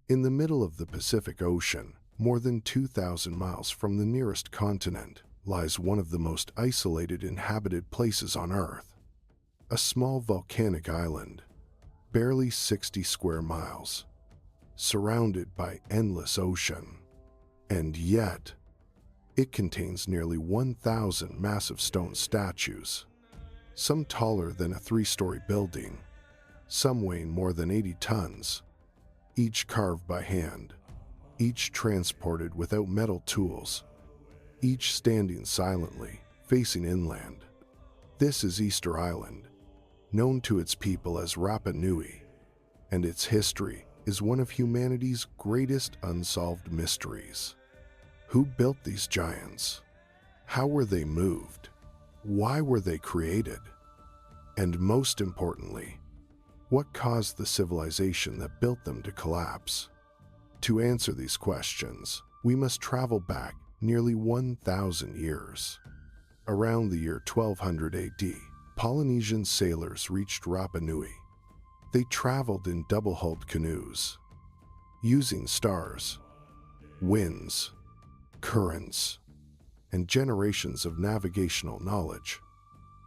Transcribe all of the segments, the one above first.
In the middle of the Pacific Ocean, more than 2,000 miles from the nearest continent, lies one of the most isolated inhabited places on Earth. A small volcanic island, barely 60 square miles, surrounded by endless ocean. And yet, it contains nearly 1,000 massive stone statues, some taller than a 3-story building, some weighing more than 80 tons, each carved by hand, each transported without metal tools, each standing silently, facing inland. This is Easter Island, known to its people as Rapa Nui, and its history is one of humanity's greatest unsolved mysteries. Who built these giants? How were they moved? Why were they created? And most importantly, what caused the civilization that built them to collapse? To answer these questions, we must travel back nearly 1,000 years. Around the year 1200 AD, Polynesian sailors reached Rapa Nui. They traveled in double-hulled canoes, using stars, winds, currents, and generations of navigational knowledge.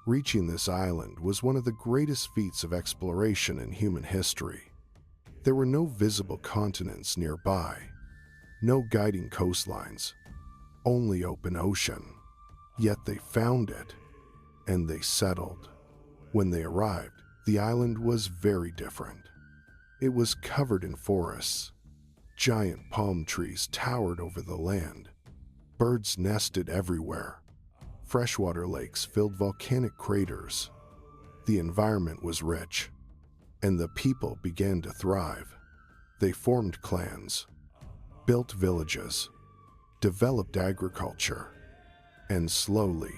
Reaching this island was one of the greatest feats of exploration in human history. There were no visible continents nearby, no guiding coastlines, only open ocean. Yet they found it, and they settled. When they arrived, the island was very different. It was covered in forests. Giant palm trees towered over the land. Birds nested everywhere. Freshwater lakes filled volcanic craters. The environment was rich, and the people began to thrive. They formed clans, built villages, developed agriculture, and slowly,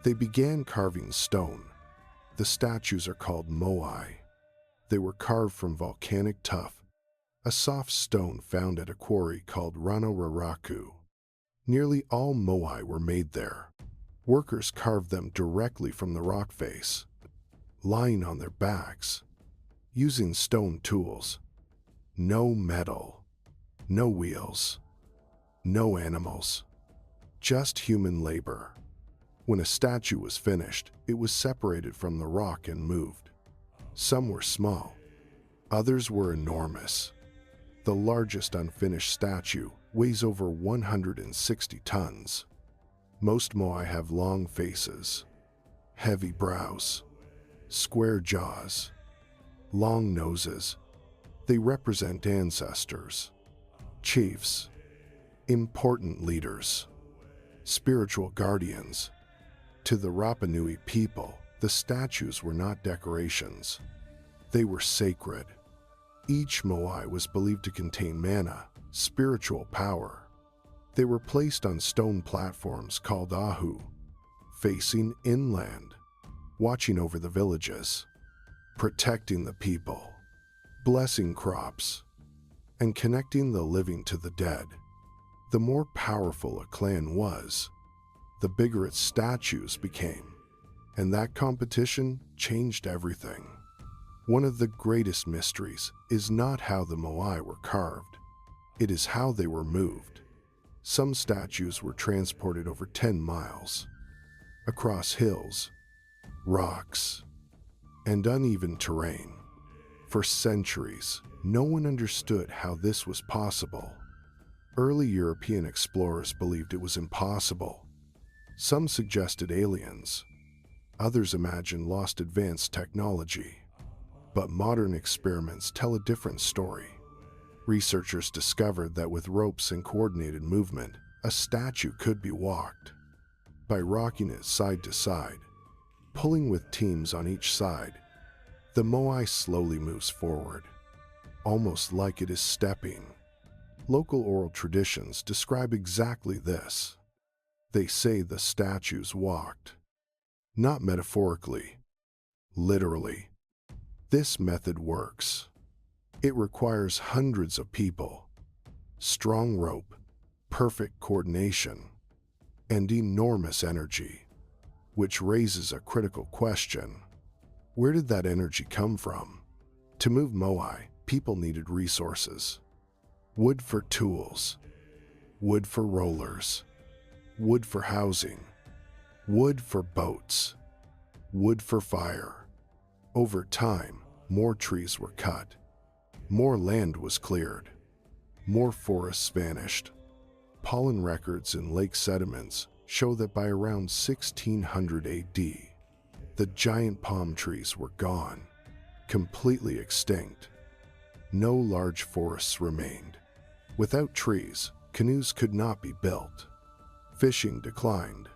they began carving stone. The statues are called Moai. They were carved from volcanic tuff, a soft stone found at a quarry called Rano Raraku. Nearly all Moai were made there. Workers carved them directly from the rock face, lying on their backs, using stone tools. No metal, no wheels, no animals, just human labor. When a statue was finished, it was separated from the rock and moved. Some were small, others were enormous. The largest unfinished statue weighs over 160 tons. Most Moai have long faces, heavy brows, square jaws, long noses. They represent ancestors, chiefs, important leaders, spiritual guardians. To the Rapa Nui people, the statues were not decorations. They were sacred. Each Moai was believed to contain mana, spiritual power. They were placed on stone platforms called ahu, facing inland, watching over the villages, protecting the people, blessing crops, and connecting the living to the dead. The more powerful a clan was, the bigger its statues became, and that competition changed everything. One of the greatest mysteries is not how the Moai were carved, it is how they were moved. Some statues were transported over 10 miles, across hills, rocks, and uneven terrain. For centuries, no one understood how this was possible. Early European explorers believed it was impossible. Some suggested aliens, others imagined lost advanced technology. But modern experiments tell a different story. Researchers discovered that with ropes and coordinated movement, a statue could be walked. By rocking it side to side, pulling with teams on each side, the Moai slowly moves forward, almost like it is stepping. Local oral traditions describe exactly this. They say the statues walked, not metaphorically, literally. This method works. It requires hundreds of people, strong rope, perfect coordination, and enormous energy, which raises a critical question. Where did that energy come from? To move Moai, people needed resources. Wood for tools, wood for rollers, wood for housing, wood for boats, wood for fire. Over time, more trees were cut, more land was cleared, more forests vanished. Pollen records in lake sediments show that by around 1600 AD, the giant palm trees were gone, completely extinct. No large forests remained. Without trees, canoes could not be built. Fishing declined.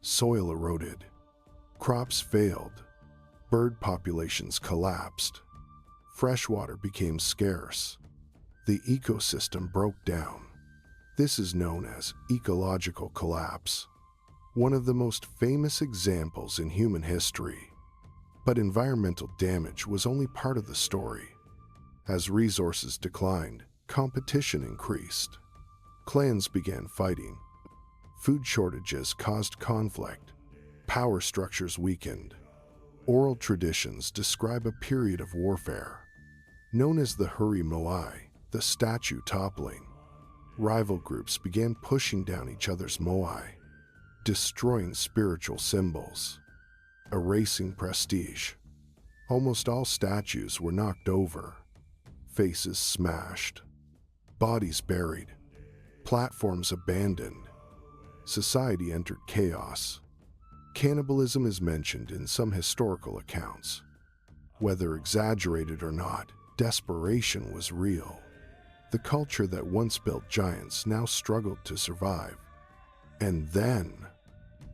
Soil eroded. Crops failed. Bird populations collapsed. Freshwater became scarce. The ecosystem broke down. This is known as ecological collapse, one of the most famous examples in human history. But environmental damage was only part of the story. As resources declined, competition increased. Clans began fighting. Food shortages caused conflict. Power structures weakened. Oral traditions describe a period of warfare, known as the Moai, the statue toppling. Rival groups began pushing down each other's moai, destroying spiritual symbols, erasing prestige. Almost all statues were knocked over, faces smashed, bodies buried, platforms abandoned. Society entered chaos. Cannibalism is mentioned in some historical accounts. Whether exaggerated or not, desperation was real. The culture that once built giants now struggled to survive. And then,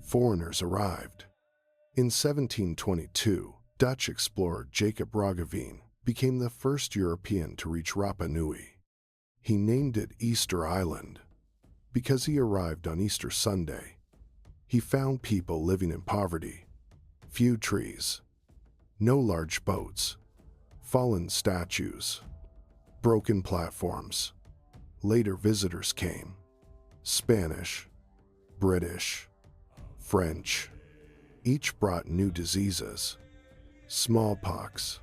foreigners arrived. In 1722, Dutch explorer Jacob Roggeveen became the first European to reach Rapa Nui. He named it Easter Island because he arrived on Easter Sunday. He found people living in poverty, few trees, no large boats, fallen statues, broken platforms. Later visitors came. Spanish, British, French. Each brought new diseases: smallpox,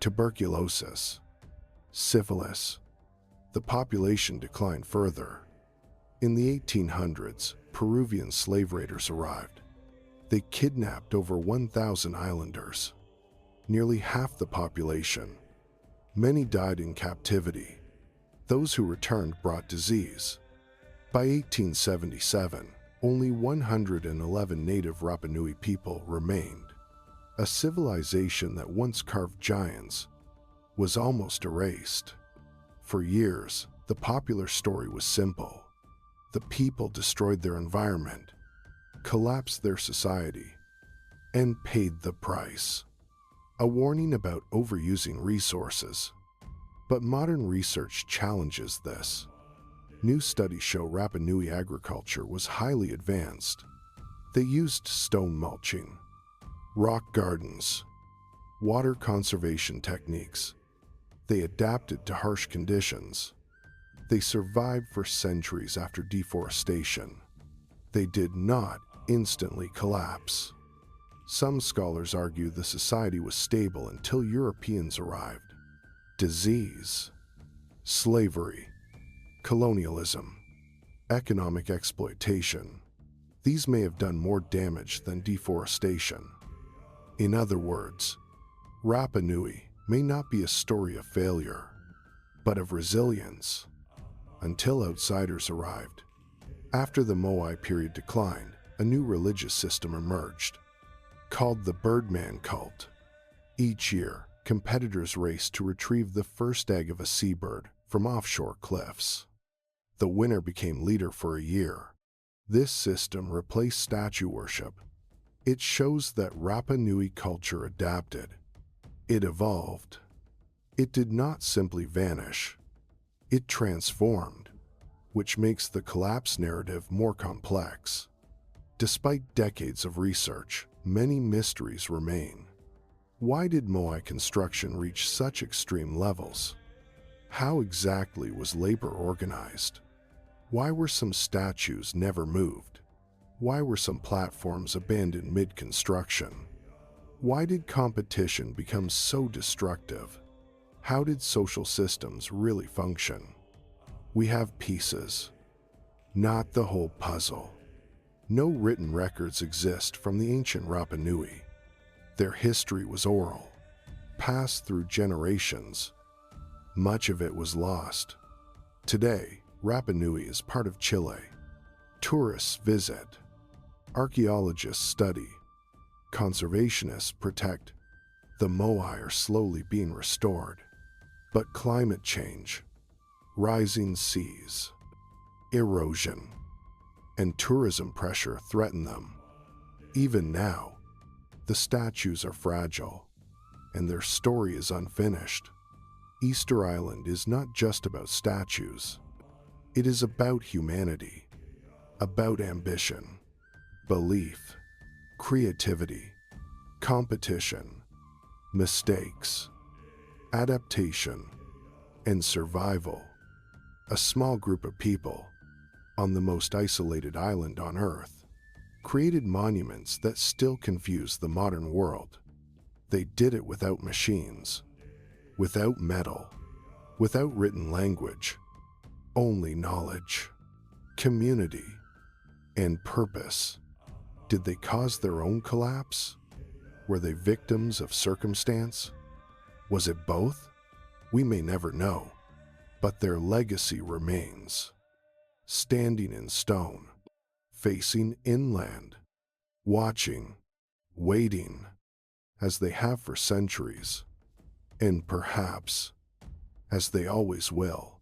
tuberculosis, syphilis. The population declined further. In the 1800s, Peruvian slave raiders arrived. They kidnapped over 1,000 islanders, nearly half the population. Many died in captivity. Those who returned brought disease. By 1877, only 111 native Rapa Nui people remained. A civilization that once carved giants was almost erased. For years, the popular story was simple. The people destroyed their environment, collapsed their society, and paid the price. A warning about overusing resources. But modern research challenges this. New studies show Rapa Nui agriculture was highly advanced. They used stone mulching, rock gardens, water conservation techniques. They adapted to harsh conditions. They survived for centuries after deforestation. They did not instantly collapse. Some scholars argue the society was stable until Europeans arrived. Disease, slavery, colonialism, economic exploitation. These may have done more damage than deforestation. In other words, Rapa Nui may not be a story of failure, but of resilience. Until outsiders arrived. After the Moai period declined, a new religious system emerged, called the Birdman cult. Each year, competitors raced to retrieve the first egg of a seabird from offshore cliffs. The winner became leader for a year. This system replaced statue worship. It shows that Rapa Nui culture adapted. It evolved. It did not simply vanish. It transformed, which makes the collapse narrative more complex. Despite decades of research, many mysteries remain. Why did Moai construction reach such extreme levels? How exactly was labor organized? Why were some statues never moved? Why were some platforms abandoned mid-construction? Why did competition become so destructive? How did social systems really function? We have pieces, not the whole puzzle. No written records exist from the ancient Rapa Nui. Their history was oral, passed through generations. Much of it was lost. Today, Rapa Nui is part of Chile. Tourists visit, archaeologists study, conservationists protect. The Moai are slowly being restored. But climate change, rising seas, erosion, and tourism pressure threaten them. Even now, the statues are fragile, and their story is unfinished. Easter Island is not just about statues. It is about humanity, about ambition, belief, creativity, competition, mistakes, adaptation, and survival. A small group of people, on the most isolated island on Earth, created monuments that still confuse the modern world. They did it without machines, without metal, without written language, only knowledge, community, and purpose. Did they cause their own collapse? Were they victims of circumstance? Was it both? We may never know, but their legacy remains. Standing in stone, facing inland, watching, waiting, as they have for centuries, and perhaps as they always will.